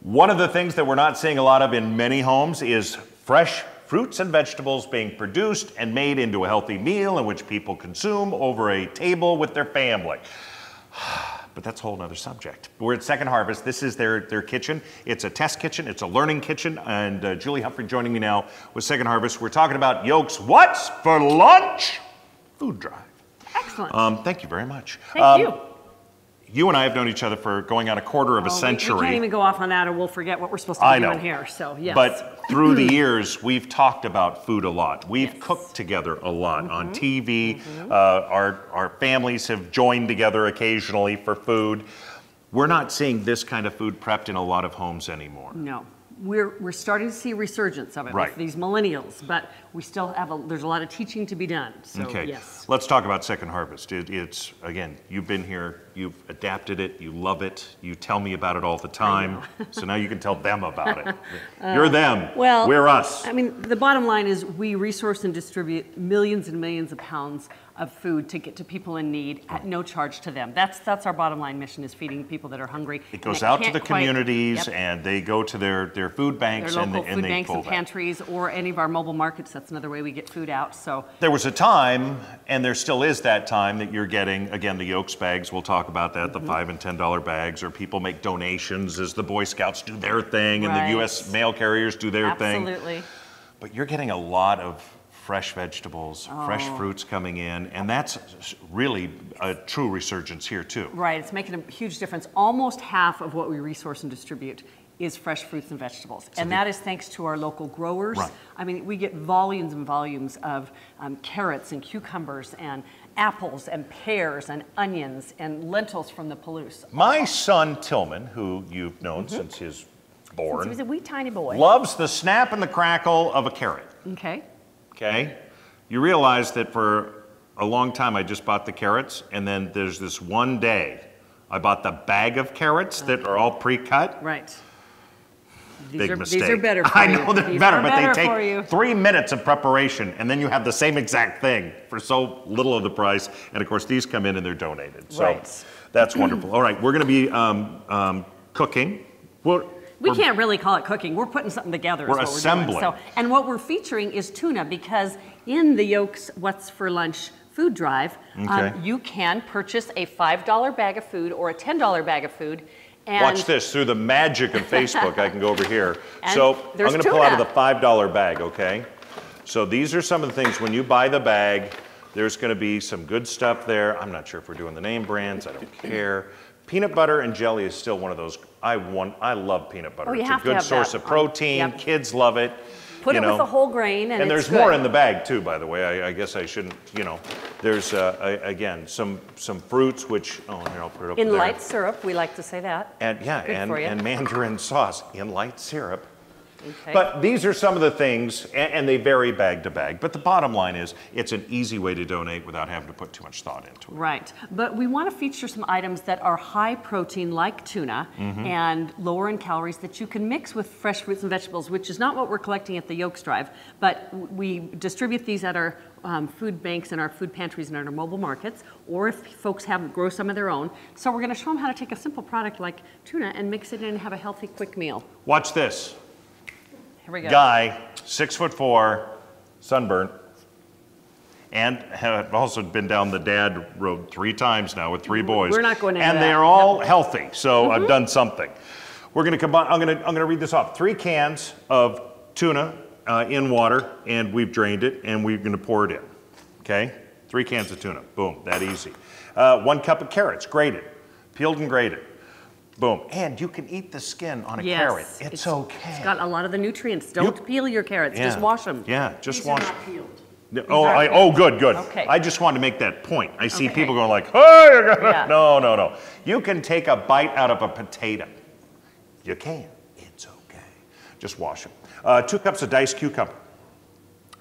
One of the things that we're not seeing a lot of in many homes is fresh fruits and vegetables being produced and made into a healthy meal in which people consume over a table with their family. But that's a whole nother subject. We're at Second Harvest. This is their kitchen. It's a test kitchen. It's a learning kitchen. And Julie Humphrey joining me now with Second Harvest. We're talking about Yoke's What's for Lunch food drive. Excellent. Thank you very much. Thank you. You and I have known each other for going on a quarter of a century. We can't even go off on that or we'll forget what we're supposed to be doing here. So, yes. But through the years, we've talked about food a lot. We've cooked together a lot on TV. Our families have joined together occasionally for food. We're not seeing this kind of food prepped in a lot of homes anymore. No. We're starting to see a resurgence of it with these millennials, but we still have there's a lot of teaching to be done. So, yes. Let's talk about Second Harvest. It's, again, you've been here, you've adapted it, you love it, you tell me about it all the time, so now you can tell them about it. You're them, well, we're us. I mean, the bottom line is we resource and distribute millions and millions of pounds of food to get to people in need at no charge to them. That's our bottom line mission, is feeding people that are hungry. It goes out to the communities and they go to their food banks, their and local food banks and that. pantries, or any of our mobile markets. That's another way we get food out. So there was a time, and there still is that time, that you're getting, again, the Yoke's bags. We'll talk about that, the $5 and $10 bags, or people make donations as the Boy Scouts do their thing and the U.S. mail carriers do their thing. Absolutely. But you're getting a lot of fresh vegetables, fresh fruits coming in, and that's really a true resurgence here too. Right, it's making a huge difference. Almost half of what we resource and distribute is fresh fruits and vegetables. And that is thanks to our local growers. Right. I mean, we get volumes and volumes of carrots and cucumbers and apples and pears and onions and lentils from the Palouse. My son Tillman, who you've known since his born, since he was a wee tiny boy, loves the snap and the crackle of a carrot. Okay. Okay? You realize that for a long time I just bought the carrots, and then there's this one day I bought the bag of carrots that are all pre-cut. Right. Big mistake. These are better for I know they're These better, are but better they take 3 minutes of preparation, and then you have the same exact thing for so little of the price. And of course, these come in and they're donated. So that's wonderful. All right, we're going to be cooking. We can't really call it cooking. We're putting something together. We're assembling. So, and what we're featuring is tuna, because in the Yoke's What's for Lunch food drive, you can purchase a $5 bag of food or a $10 bag of food. And watch this, through the magic of Facebook, I can go over here. So I'm going to pull out of the $5 bag, okay? So these are some of the things, when you buy the bag, there's going to be some good stuff there. I'm not sure if we're doing the name brands. I don't care. Peanut butter and jelly is still one of those. I love peanut butter. It's a good source of protein. Kids love it. Put it with a whole grain, and there's more in the bag too, by the way. I guess I shouldn't, There's again some fruits which here, I'll put it up there. In light syrup, we like to say that. And and mandarin sauce in light syrup. Okay. But these are some of the things, and they vary bag to bag. But the bottom line is, it's an easy way to donate without having to put too much thought into it. Right. But we want to feature some items that are high protein, like tuna, and lower in calories, that you can mix with fresh fruits and vegetables, which is not what we're collecting at the Yoke's Drive. But we distribute these at our food banks and our food pantries and our mobile markets, or if folks grow some of their own. So we're going to show them how to take a simple product like tuna and mix it in and have a healthy, quick meal. Watch this. Here we go. Guy, 6'4", sunburnt, and have also been down the dad road 3 times now with 3 boys. We're not going into and that. they're all healthy, so I've done something. We're going to combine. I'm going to read this off. 3 cans of tuna in water, and we've drained it, and we're going to pour it in. Okay, 3 cans of tuna. Boom, that easy. 1 cup of carrots, grated, peeled and grated. Boom. And you can eat the skin on a carrot. It's okay. It's got a lot of the nutrients. Don't peel your carrots. Just wash them. Yeah, just wash them. Peeled. Good. Okay. I just wanted to make that point. I see people going like, oh, you're gonna... No. You can take a bite out of a potato. You can. It's okay. Just wash them. 2 cups of diced cucumber.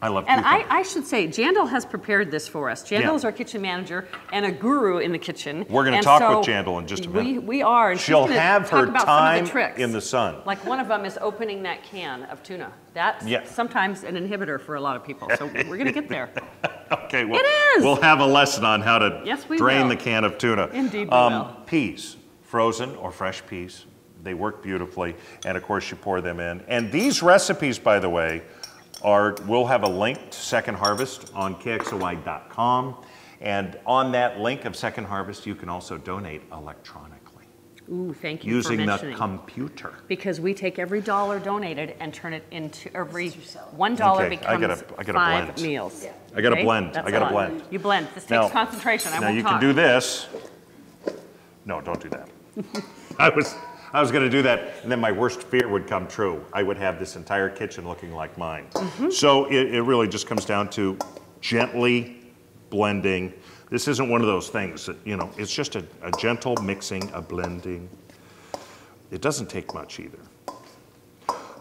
I love cucumber. And I should say, Jandal has prepared this for us. Jandal is our kitchen manager and a guru in the kitchen. We're going to talk with Jandal in just a minute. We are. And she'll have her time in the sun. Like one of them is opening that can of tuna. That's sometimes an inhibitor for a lot of people. So we're going to get there. Okay, well, it is. We'll have a lesson on how to drain the can of tuna. Indeed we will. Peas, frozen or fresh peas. They work beautifully. And of course, you pour them in. And these recipes, by the way, we'll have a link to Second Harvest on kxoy.com. And on that link of Second Harvest, you can also donate electronically. Ooh, thank you using for the mentioning. computer. Because we take every dollar donated and turn it into every $1 becomes I gotta 5 blend. meals. Yeah. I gotta blend. That's I gotta a lot. blend. You blend. This takes Now- concentration. I Now won't you talk. can do this. No, don't do that. I was going to do that, and then my worst fear would come true. I would have this entire kitchen looking like mine. So it really just comes down to gently blending. This isn't one of those things that, you know, it's just a gentle mixing, a blending. It doesn't take much either.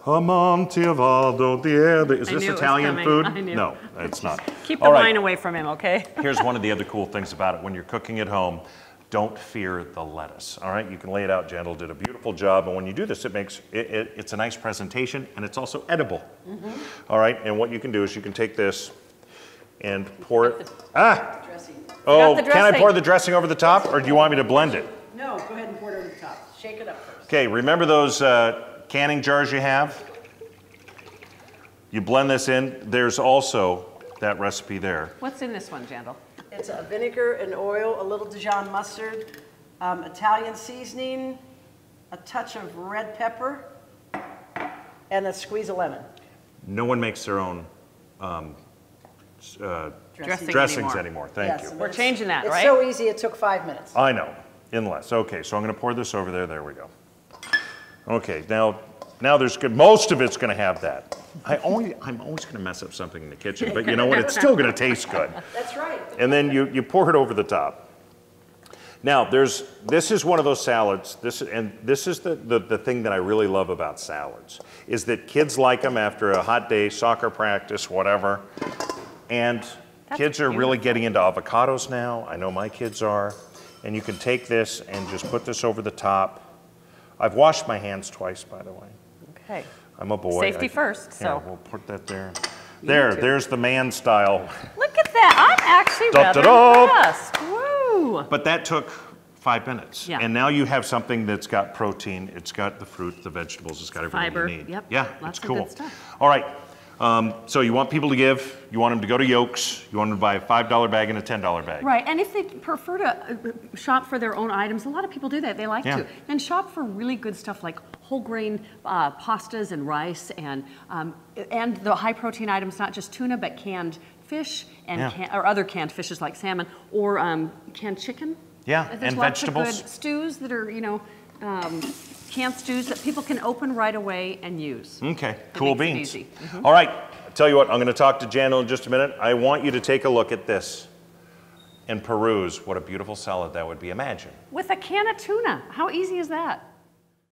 Amontillado di Erde. Is I this knew it was Italian coming. food? I knew. No, it's not. Keep the All right. wine away from him, okay? Here's one of the other cool things about it. When you're cooking at home, don't fear the lettuce, all right? You can lay it out gentle, did a beautiful job, and when you do this, it's a nice presentation, and it's also edible. All right, and what you can do is you can take this and pour it. Oh, the can I dressing. pour the dressing over the top, or do you want me to blend it? No, go ahead and pour it over the top. Shake it up first. Okay, remember those canning jars you have? You blend this in. There's also that recipe there. What's in this one, Jandal? It's a vinegar and oil, a little Dijon mustard, Italian seasoning, a touch of red pepper, and a squeeze of lemon. No one makes their own dressings anymore. Thank you. We're changing that, it's right? so easy, it took 5 minutes. I know, in less. Okay, so I'm going to pour this over there. There we go. Okay, now there's good. Most of it's going to have that. I'm always going to mess up something in the kitchen, but you know what? It's still going to taste good. That's right. And then you pour it over the top. Now, this is one of those salads. This is the thing that I really love about salads is that kids like them after a hot day, soccer practice, whatever. And kids are really getting into avocados now. I know my kids are. And you can take this and just put this over the top. I've washed my hands twice, by the way. Okay. I'm a boy. Safety first, so. Yeah, we'll put that there. There's the man style. Look at that. I'm actually rather impressed. Woo! But that took 5 minutes. Yeah. And now you have something that's got protein, it's got the fruit, the vegetables, it's got everything Fiber. you need. Yep. Yeah, Lots it's of cool. good stuff. All right. So you want people to give, you want them to go to Yoke's, you want them to buy a $5 bag and a $10 bag. Right, and if they prefer to shop for their own items, a lot of people do that, they like to. Then shop for really good stuff like whole grain pastas and rice and the high protein items, not just tuna, but canned fish and or other canned fishes like salmon or canned chicken. Yeah, There's and lots vegetables. of good stews that are, canned stews that people can open right away and use. Okay, cool makes it beans. easy. All right, I'll tell you what, I'm going to talk to Jandal in just a minute. I want you to take a look at this and peruse what a beautiful salad that would be. Imagine. With a can of tuna. How easy is that?